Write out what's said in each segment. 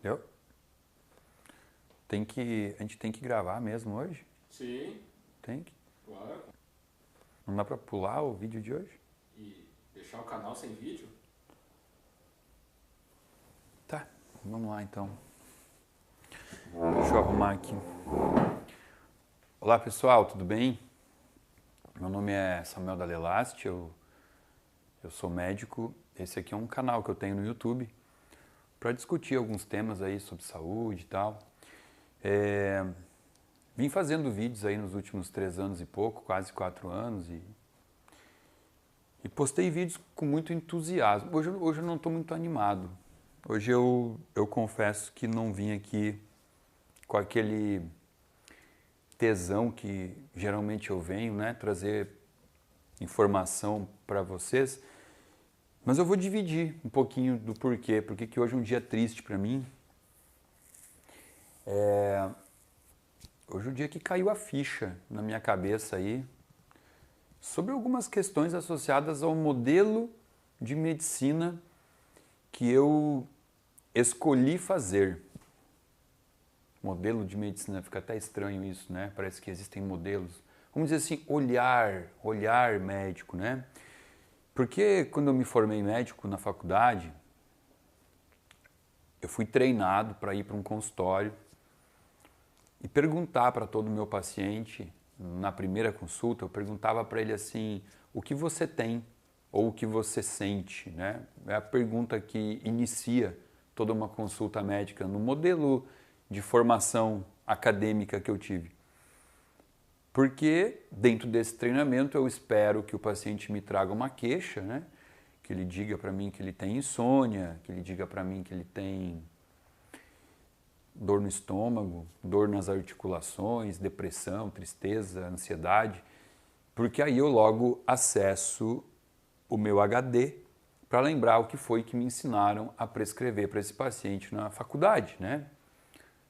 Eu? A gente tem que gravar mesmo hoje? Sim, Tem que? claro. Não dá pra pular o vídeo de hoje? E deixar o canal sem vídeo? Tá, vamos lá então. Deixa eu arrumar aqui. Olá pessoal, tudo bem? Meu nome é Samuel Dalelast, eu sou médico. Esse aqui é um canal que eu tenho no YouTube para discutir alguns temas aí sobre saúde e tal. Vim fazendo vídeos aí nos últimos 3 anos e pouco, quase 4 anos, e postei vídeos com muito entusiasmo. Hoje eu não estou muito animado. Hoje eu confesso que não vim aqui com aquele tesão que geralmente eu venho, né, trazer informação para vocês, mas eu vou dividir um pouquinho do porquê, porque que hoje é um dia triste para mim. Hoje é o dia que caiu a ficha na minha cabeça aí sobre algumas questões associadas ao modelo de medicina que eu escolhi fazer. Modelo de medicina, fica até estranho isso, né? Parece que existem modelos. Vamos dizer assim, olhar médico, né? Porque quando eu me formei médico na faculdade, eu fui treinado para ir para um consultório e perguntar para todo o meu paciente, na primeira consulta, eu perguntava para ele assim, o que você tem ou o que você sente, né? É a pergunta que inicia toda uma consulta médica no modelo de formação acadêmica que eu tive. Porque dentro desse treinamento eu espero que o paciente me traga uma queixa, né? Que ele diga para mim que ele tem insônia, que ele diga para mim que ele tem dor no estômago, dor nas articulações, depressão, tristeza, ansiedade, porque aí eu logo acesso o meu HD para lembrar o que foi que me ensinaram a prescrever para esse paciente na faculdade, né?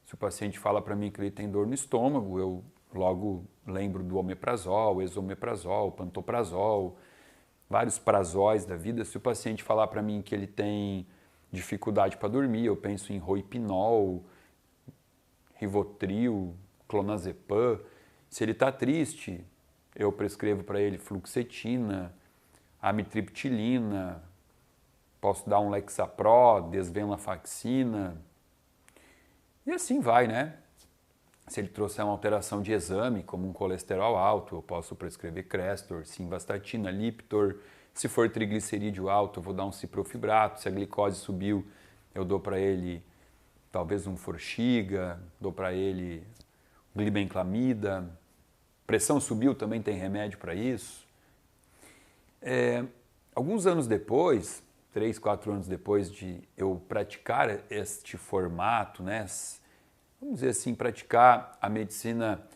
Se o paciente fala para mim que ele tem dor no estômago, eu logo lembro do omeprazol, esomeprazol, pantoprazol, vários prazóis da vida. Se o paciente falar para mim que ele tem dificuldade para dormir, eu penso em roipinol, Rivotril, clonazepam. Se ele está triste, eu prescrevo para ele fluoxetina, amitriptilina, posso dar um Lexapro, desvenlafaxina, e assim vai, né? Se ele trouxer uma alteração de exame, como um colesterol alto, eu posso prescrever Crestor, simvastatina, Lipitor. Se for triglicerídeo alto, eu vou dar um ciprofibrato. Se a glicose subiu, eu dou para ele talvez um Forxiga, dou para ele glibenclamida. Pressão subiu, também tem remédio para isso. Alguns anos depois, 3, 4 anos depois de eu praticar este formato, né, vamos dizer assim, praticar a medicina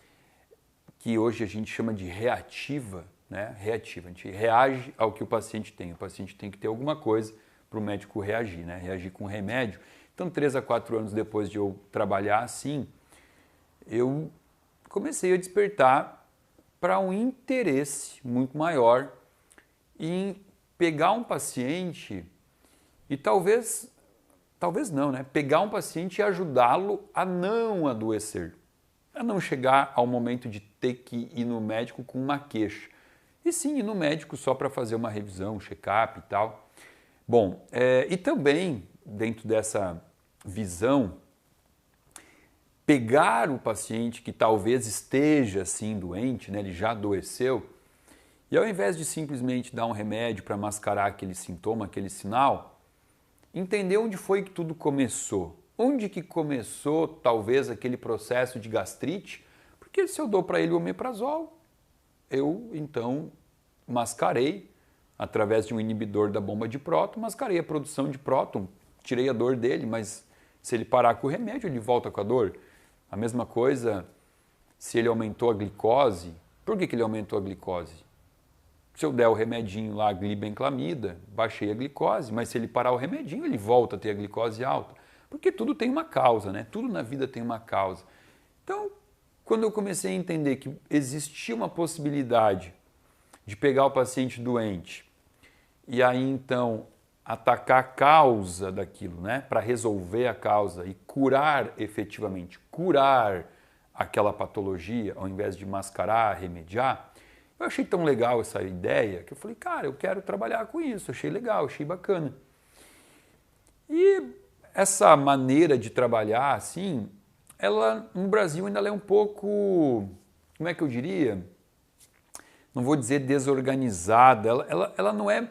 que hoje a gente chama de reativa, né, reativa, a gente reage ao que o paciente tem. O paciente tem que ter alguma coisa para o médico reagir, né, reagir com remédio. Então, 3 a 4 anos depois de eu trabalhar assim, eu comecei a despertar para um interesse muito maior em pegar um paciente e talvez não, né? Pegar um paciente e ajudá-lo a não adoecer, a não chegar ao momento de ter que ir no médico com uma queixa. E sim, ir no médico só para fazer uma revisão, um check-up e tal. Bom, e também, dentro dessa visão, pegar o paciente que talvez esteja assim doente, né, ele já adoeceu, e ao invés de simplesmente dar um remédio para mascarar aquele sintoma, aquele sinal, entender onde foi que tudo começou. Onde que começou talvez aquele processo de gastrite, porque se eu dou para ele o omeprazol, eu então mascarei, através de um inibidor da bomba de próton, mascarei a produção de próton, tirei a dor dele, mas se ele parar com o remédio, ele volta com a dor. A mesma coisa se ele aumentou a glicose. Por que ele aumentou a glicose? Se eu der o remedinho lá, glibenclamida, baixei a glicose, mas se ele parar o remedinho, ele volta a ter a glicose alta. Porque tudo tem uma causa, né? Tudo na vida tem uma causa. Então, quando eu comecei a entender que existia uma possibilidade de pegar o paciente doente e aí então atacar a causa daquilo, né? Para resolver a causa e curar efetivamente, curar aquela patologia, ao invés de mascarar, remediar. Eu achei tão legal essa ideia que eu falei, cara, eu quero trabalhar com isso, achei legal, achei bacana. E essa maneira de trabalhar assim, ela no Brasil ainda é um pouco, como é que eu diria? Não vou dizer desorganizada, ela não é,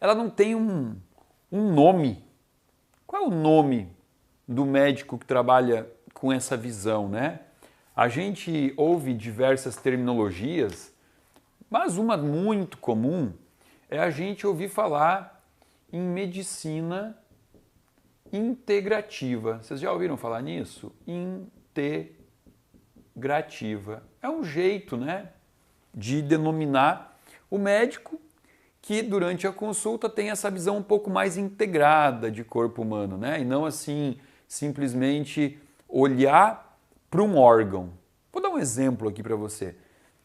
ela não tem um nome. Qual é o nome do médico que trabalha com essa visão, né? A gente ouve diversas terminologias, mas uma muito comum é a gente ouvir falar em medicina integrativa. Vocês já ouviram falar nisso? Integrativa. É um jeito, né, de denominar o médico que durante a consulta tem essa visão um pouco mais integrada de corpo humano, né? E não assim simplesmente olhar para um órgão. Vou dar um exemplo aqui para você.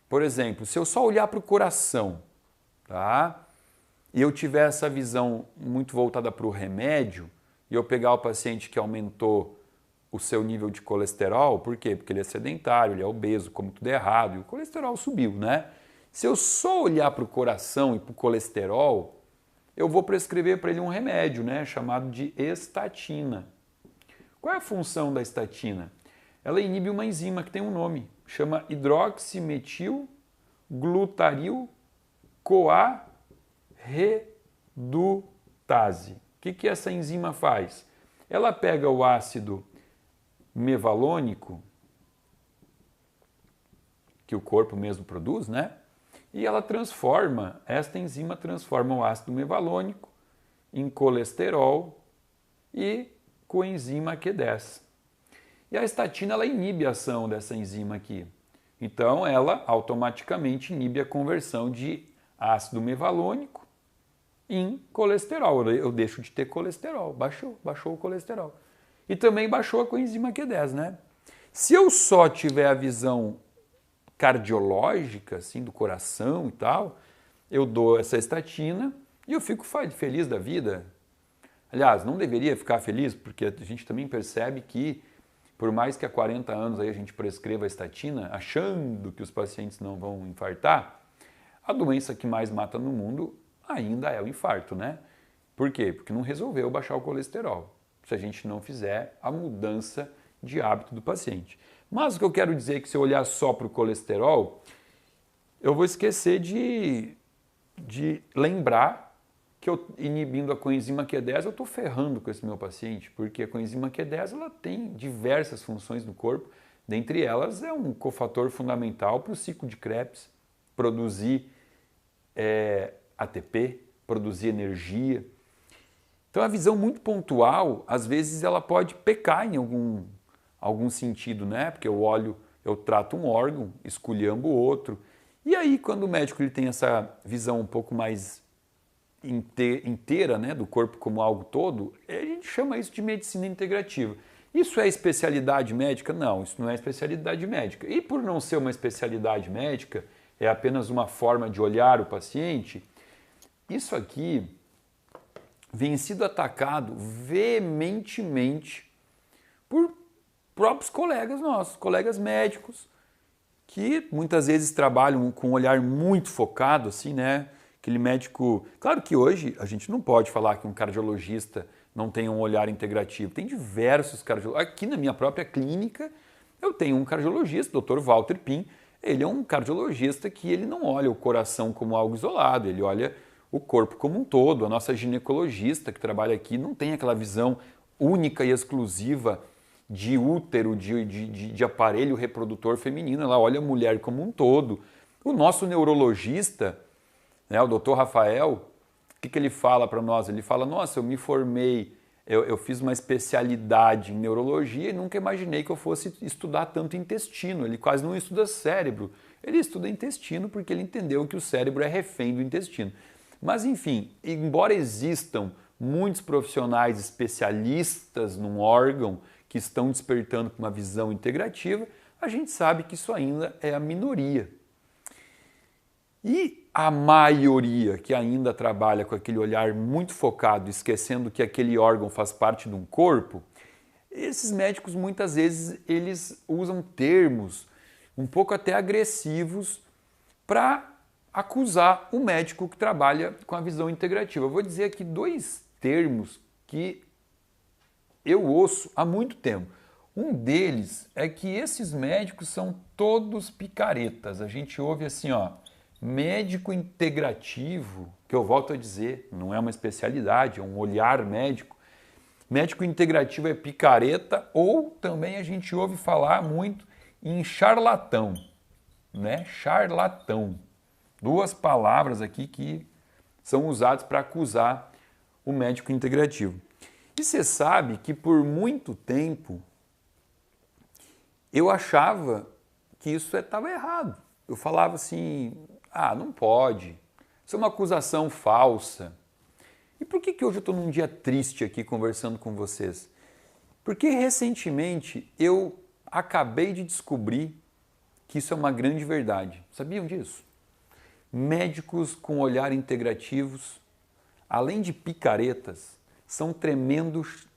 Por exemplo, se eu só olhar para o coração, tá? E eu tiver essa visão muito voltada para o remédio, e eu pegar o paciente que aumentou o seu nível de colesterol, por quê? Porque ele é sedentário, ele é obeso, come tudo errado, e o colesterol subiu, né? Se eu só olhar para o coração e para o colesterol, eu vou prescrever para ele um remédio, né, chamado de estatina. Qual é a função da estatina? Ela inibe uma enzima que tem um nome, chama hidroximetil-glutaryl-CoA-redutase. O que essa enzima faz? Ela pega o ácido mevalônico, que o corpo mesmo produz, né? E ela transforma, esta enzima transforma o ácido mevalônico em colesterol e coenzima Q10. E a estatina ela inibe a ação dessa enzima aqui. Então ela automaticamente inibe a conversão de ácido mevalônico em colesterol. Eu deixo de ter colesterol, baixou o colesterol. E também baixou a coenzima Q10, né? Se eu só tiver a visão cardiológica, assim, do coração e tal, eu dou essa estatina e eu fico feliz da vida. Aliás, não deveria ficar feliz, porque a gente também percebe que, por mais que há 40 anos aí a gente prescreva a estatina, achando que os pacientes não vão infartar, a doença que mais mata no mundo ainda é o infarto, né? Por quê? Porque não resolveu baixar o colesterol, se a gente não fizer a mudança de hábito do paciente. Mas o que eu quero dizer é que se eu olhar só para o colesterol, eu vou esquecer de lembrar que eu, inibindo a coenzima Q10, eu estou ferrando com esse meu paciente, porque a coenzima Q10 ela tem diversas funções no corpo, dentre elas é um cofator fundamental para o ciclo de Krebs, produzir ATP, produzir energia. Então a visão muito pontual, às vezes ela pode pecar em algum sentido, né? Porque eu trato um órgão, esculhambo o outro. E aí, quando o médico ele tem essa visão um pouco mais inteira, né, do corpo como algo todo, a gente chama isso de medicina integrativa. Isso é especialidade médica? Não, isso não é especialidade médica. E por não ser uma especialidade médica, é apenas uma forma de olhar o paciente, isso aqui vem sido atacado veementemente por próprios colegas nossos, colegas médicos, que muitas vezes trabalham com um olhar muito focado, assim, né? Aquele médico... Claro que hoje a gente não pode falar que um cardiologista não tem um olhar integrativo. Tem diversos cardiologistas. Aqui na minha própria clínica, eu tenho um cardiologista, Dr. Walter Pim. Ele é um cardiologista que ele não olha o coração como algo isolado, ele olha o corpo como um todo. A nossa ginecologista que trabalha aqui não tem aquela visão única e exclusiva de útero, de aparelho reprodutor feminino, ela olha a mulher como um todo. O nosso neurologista, né, o Dr. Rafael, o que ele fala para nós? Ele fala, nossa, eu me formei, eu fiz uma especialidade em neurologia e nunca imaginei que eu fosse estudar tanto intestino. Ele quase não estuda cérebro, ele estuda intestino porque ele entendeu que o cérebro é refém do intestino. Mas enfim, embora existam muitos profissionais especialistas num órgão que estão despertando para uma visão integrativa, a gente sabe que isso ainda é a minoria. E a maioria que ainda trabalha com aquele olhar muito focado, esquecendo que aquele órgão faz parte de um corpo, esses médicos muitas vezes eles usam termos um pouco até agressivos para acusar o médico que trabalha com a visão integrativa. Eu vou dizer aqui dois termos que eu ouço há muito tempo. Um deles é que esses médicos são todos picaretas. A gente ouve assim, ó, médico integrativo, que eu volto a dizer, não é uma especialidade, é um olhar médico. Médico integrativo é picareta, ou também a gente ouve falar muito em charlatão, né? Charlatão. Duas palavras aqui que são usadas para acusar o médico integrativo. E você sabe que por muito tempo eu achava que isso estava errado. Eu falava assim, não pode, isso é uma acusação falsa. E por que hoje eu estou num dia triste aqui conversando com vocês? Porque recentemente eu acabei de descobrir que isso é uma grande verdade. Sabiam disso? Médicos com olhar integrativos, além de picaretas, são tremendos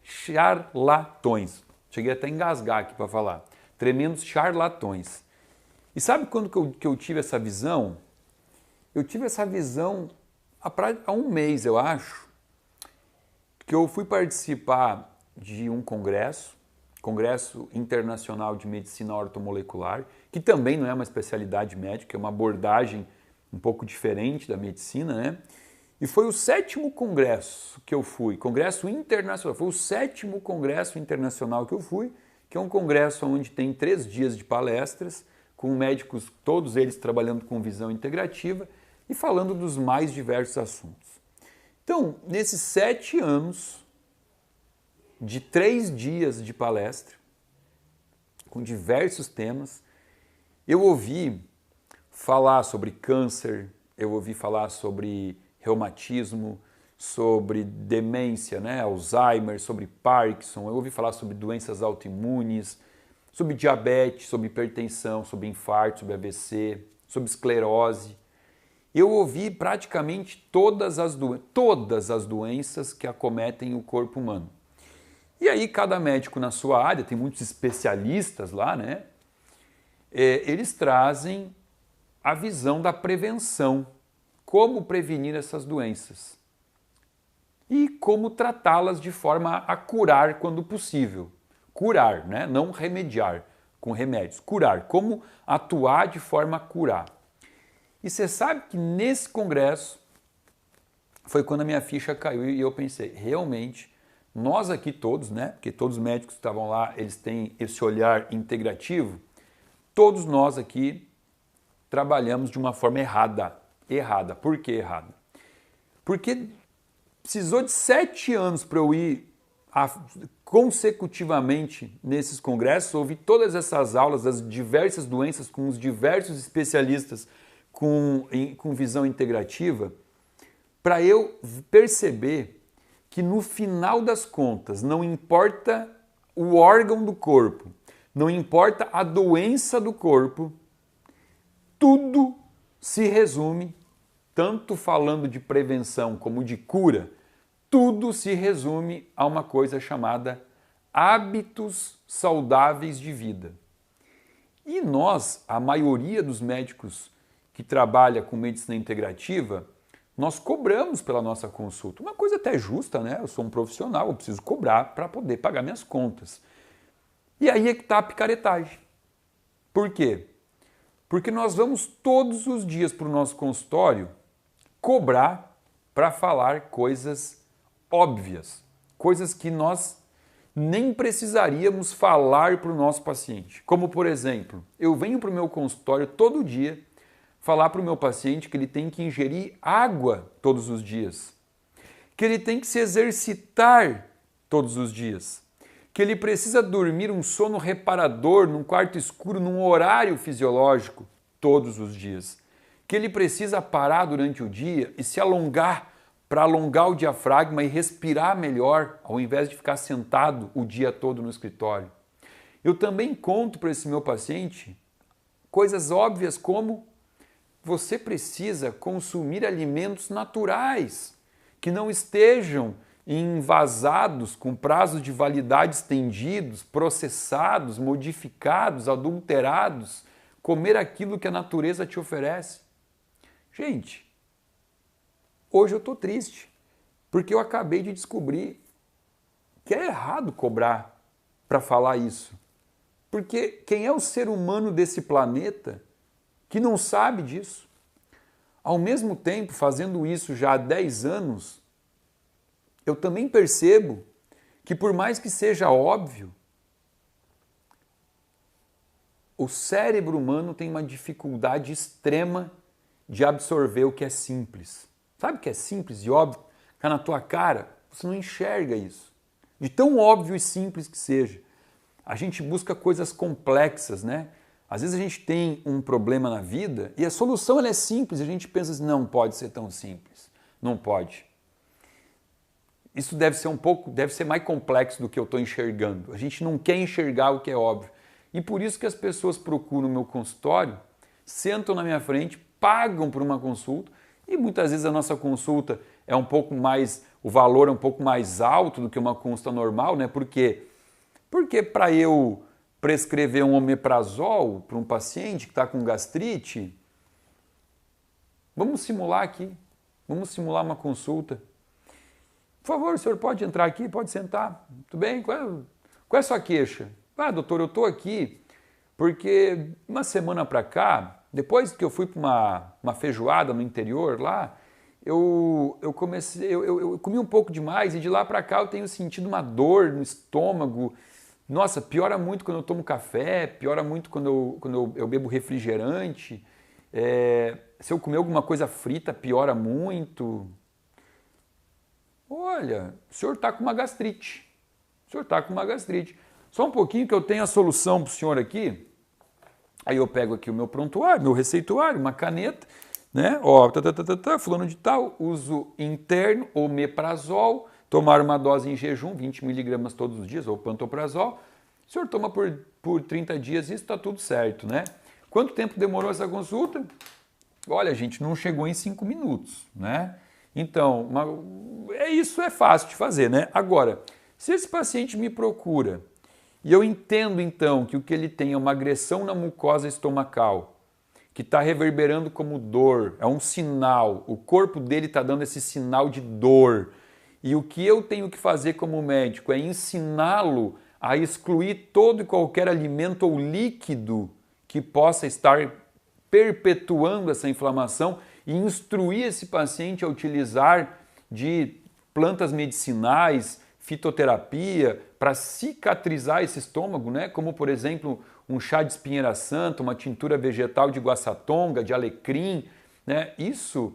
charlatões. Cheguei até a engasgar aqui para falar. Tremendos charlatões. E sabe quando que eu tive essa visão? Eu tive essa visão há um mês, eu acho, que eu fui participar de um Congresso Internacional de Medicina Ortomolecular, que também não é uma especialidade médica, é uma abordagem um pouco diferente da medicina, né? E foi o 7º congresso que eu fui, congresso internacional, foi o 7º congresso internacional que eu fui, que é um congresso onde tem 3 dias de palestras, com médicos, todos eles trabalhando com visão integrativa e falando dos mais diversos assuntos. Então, nesses 7 anos, de 3 dias de palestra, com diversos temas, eu ouvi falar sobre câncer, eu ouvi falar sobre reumatismo, sobre demência, né, Alzheimer, sobre Parkinson, eu ouvi falar sobre doenças autoimunes, sobre diabetes, sobre hipertensão, sobre infarto, sobre AVC, sobre esclerose. Eu ouvi praticamente todas as doenças que acometem o corpo humano. E aí cada médico na sua área, tem muitos especialistas lá, né? Eles trazem a visão da prevenção, como prevenir essas doenças e como tratá-las de forma a curar quando possível. Curar, né? Não remediar com remédios, curar, como atuar de forma a curar. E você sabe que nesse congresso foi quando a minha ficha caiu e eu pensei, realmente, nós aqui todos, né? Porque todos os médicos que estavam lá, eles têm esse olhar integrativo, todos nós aqui trabalhamos de uma forma errada. Errada. Por que errada? Porque precisou de 7 anos para eu ir consecutivamente nesses congressos, ouvir todas essas aulas das diversas doenças com os diversos especialistas com visão integrativa, para eu perceber que no final das contas não importa o órgão do corpo, não importa a doença do corpo, tudo se resume, tanto falando de prevenção como de cura, tudo se resume a uma coisa chamada hábitos saudáveis de vida. E nós, a maioria dos médicos que trabalha com medicina integrativa, nós cobramos pela nossa consulta. Uma coisa até justa, né? Eu sou um profissional, eu preciso cobrar para poder pagar minhas contas. E aí é que está a picaretagem. Por quê? Porque nós vamos todos os dias para o nosso consultório cobrar para falar coisas óbvias, coisas que nós nem precisaríamos falar para o nosso paciente. Como, por exemplo, eu venho para o meu consultório todo dia falar para o meu paciente que ele tem que ingerir água todos os dias, que ele tem que se exercitar todos os dias, que ele precisa dormir um sono reparador num quarto escuro, num horário fisiológico todos os dias, que ele precisa parar durante o dia e se alongar para alongar o diafragma e respirar melhor, ao invés de ficar sentado o dia todo no escritório. Eu também conto para esse meu paciente coisas óbvias como você precisa consumir alimentos naturais, que não estejam envasados, com prazos de validade estendidos, processados, modificados, adulterados, comer aquilo que a natureza te oferece. Gente, hoje eu estou triste, porque eu acabei de descobrir que é errado cobrar para falar isso. Porque quem é o ser humano desse planeta que não sabe disso? Ao mesmo tempo, fazendo isso já há 10 anos, eu também percebo que, por mais que seja óbvio, o cérebro humano tem uma dificuldade extrema de absorver o que é simples. Sabe o que é simples e óbvio? Está na tua cara, você não enxerga isso. De tão óbvio e simples que seja. A gente busca coisas complexas, né? Às vezes a gente tem um problema na vida e a solução ela é simples, a gente pensa assim, não pode ser tão simples. Não pode. Isso deve ser mais complexo do que eu estou enxergando. A gente não quer enxergar o que é óbvio. E por isso que as pessoas procuram o meu consultório, sentam na minha frente, pagam por uma consulta e muitas vezes a nossa consulta é um pouco mais, o valor é um pouco mais alto do que uma consulta normal, né? Por quê? Porque para eu prescrever um omeprazol para um paciente que está com gastrite, vamos simular aqui, vamos simular uma consulta. Por favor, o senhor pode entrar aqui, pode sentar. Tudo bem? Qual é a sua queixa? Ah, doutor, eu estou aqui porque uma semana para cá, depois que eu fui para uma feijoada no interior lá, eu comi um pouco demais e de lá para cá eu tenho sentido uma dor no estômago. Nossa, piora muito quando eu tomo café, piora muito quando eu bebo refrigerante. Se eu comer alguma coisa frita, piora muito. Olha, o senhor está com uma gastrite. O senhor está com uma gastrite. Só um pouquinho que eu tenho a solução para o senhor aqui. Aí eu pego aqui o meu prontuário, meu receituário, uma caneta, né? Ó, fulano de tal, uso interno, omeprazol, tomar uma dose em jejum, 20 miligramas todos os dias, ou pantoprazol. O senhor toma por 30 dias, isso está tudo certo, né? Quanto tempo demorou essa consulta? Olha, gente, não chegou em 5 minutos, né? Então, isso é fácil de fazer, né? Agora, se esse paciente me procura e eu entendo então que o que ele tem é uma agressão na mucosa estomacal, que está reverberando como dor, é um sinal, o corpo dele está dando esse sinal de dor, e o que eu tenho que fazer como médico é ensiná-lo a excluir todo e qualquer alimento ou líquido que possa estar perpetuando essa inflamação e instruir esse paciente a utilizar de plantas medicinais, fitoterapia, para cicatrizar esse estômago, né? Como, por exemplo, um chá de espinheira santa, uma tintura vegetal de guaçatonga, de alecrim, né? Isso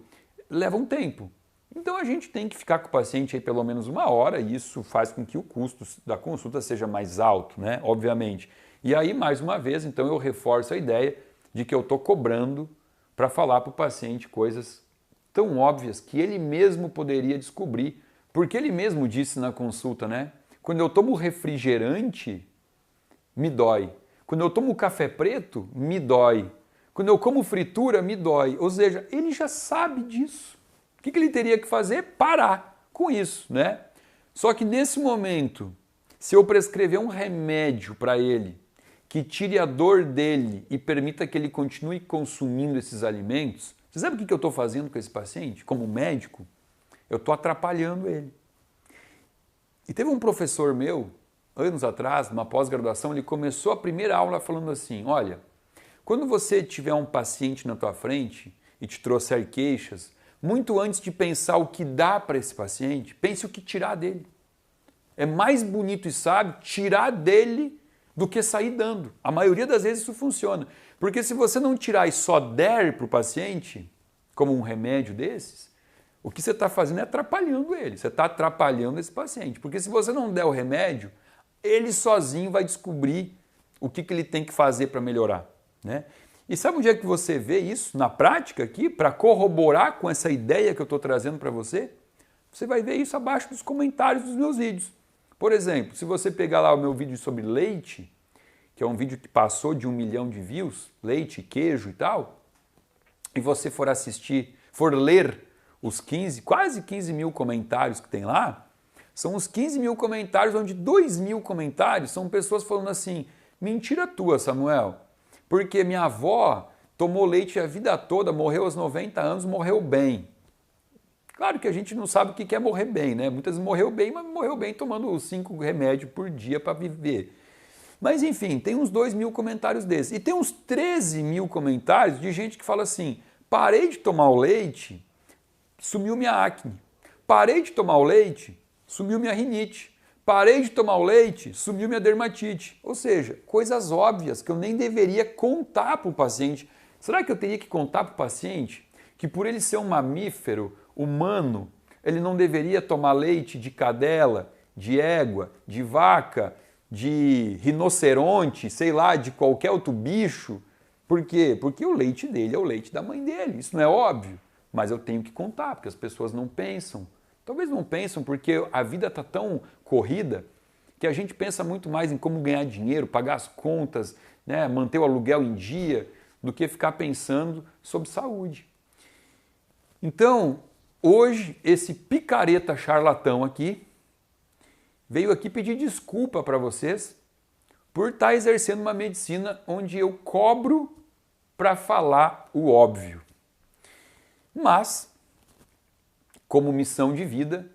leva um tempo. Então a gente tem que ficar com o paciente aí pelo menos 1 hora e isso faz com que o custo da consulta seja mais alto, né? Obviamente. E aí, mais uma vez, então eu reforço a ideia de que eu estou cobrando para falar para o paciente coisas tão óbvias que ele mesmo poderia descobrir, porque ele mesmo disse na consulta, né? Quando eu tomo refrigerante, me dói. Quando eu tomo café preto, me dói. Quando eu como fritura, me dói. Ou seja, ele já sabe disso. O que ele teria que fazer? Parar com isso, né? Só que nesse momento, se eu prescrever um remédio para ele que tire a dor dele e permita que ele continue consumindo esses alimentos, você sabe o que eu estou fazendo com esse paciente? Como médico, eu estou atrapalhando ele. E teve um professor meu, anos atrás, numa pós-graduação, ele começou a primeira aula falando assim, olha, quando você tiver um paciente na tua frente e te trouxer queixas, muito antes de pensar o que dá para esse paciente, pense o que tirar dele. É mais bonito e sábio tirar dele do que sair dando. A maioria das vezes isso funciona. Porque se você não tirar e só der para o paciente, como um remédio desses, o que você está fazendo é atrapalhando ele. Você está atrapalhando esse paciente. Porque se você não der o remédio, ele sozinho vai descobrir o que ele tem que fazer para melhorar, né? E sabe onde é que você vê isso na prática aqui, para corroborar com essa ideia que eu estou trazendo para você? Você vai ver isso abaixo dos comentários dos meus vídeos. Por exemplo, se você pegar lá o meu vídeo sobre leite, que é um vídeo que passou de 1 milhão de views, leite, queijo e tal, e você for assistir, for ler os quase 15 mil comentários que tem lá, são os 15 mil comentários onde 2 mil comentários são pessoas falando assim, mentira tua, Samuel, porque minha avó tomou leite a vida toda, morreu aos 90 anos, morreu bem. Claro que a gente não sabe o que é morrer bem, né? Muitas vezes morreu bem, mas morreu bem tomando 5 remédios por dia para viver. Mas enfim, tem uns 2 mil comentários desses. E tem uns 13 mil comentários de gente que fala assim, parei de tomar o leite, sumiu minha acne. Parei de tomar o leite, sumiu minha rinite. Parei de tomar o leite, sumiu minha dermatite. Ou seja, coisas óbvias que eu nem deveria contar para o paciente. Será que eu teria que contar para o paciente que por ele ser um mamífero humano, ele não deveria tomar leite de cadela, de égua, de vaca, de rinoceronte, sei lá, de qualquer outro bicho? Por quê? Porque o leite dele é o leite da mãe dele. Isso não é óbvio, mas eu tenho que contar, porque as pessoas não pensam. Talvez não pensam porque a vida está tão corrida que a gente pensa muito mais em como ganhar dinheiro, pagar as contas, né, manter o aluguel em dia, do que ficar pensando sobre saúde. Então, hoje, esse picareta charlatão aqui veio aqui pedir desculpa para vocês por estar exercendo uma medicina onde eu cobro para falar o óbvio. Mas, como missão de vida,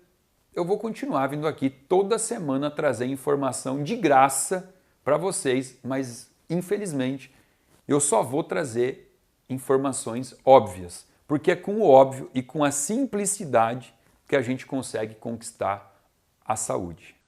eu vou continuar vindo aqui toda semana trazer informação de graça para vocês, mas infelizmente eu só vou trazer informações óbvias, porque é com o óbvio e com a simplicidade que a gente consegue conquistar a saúde.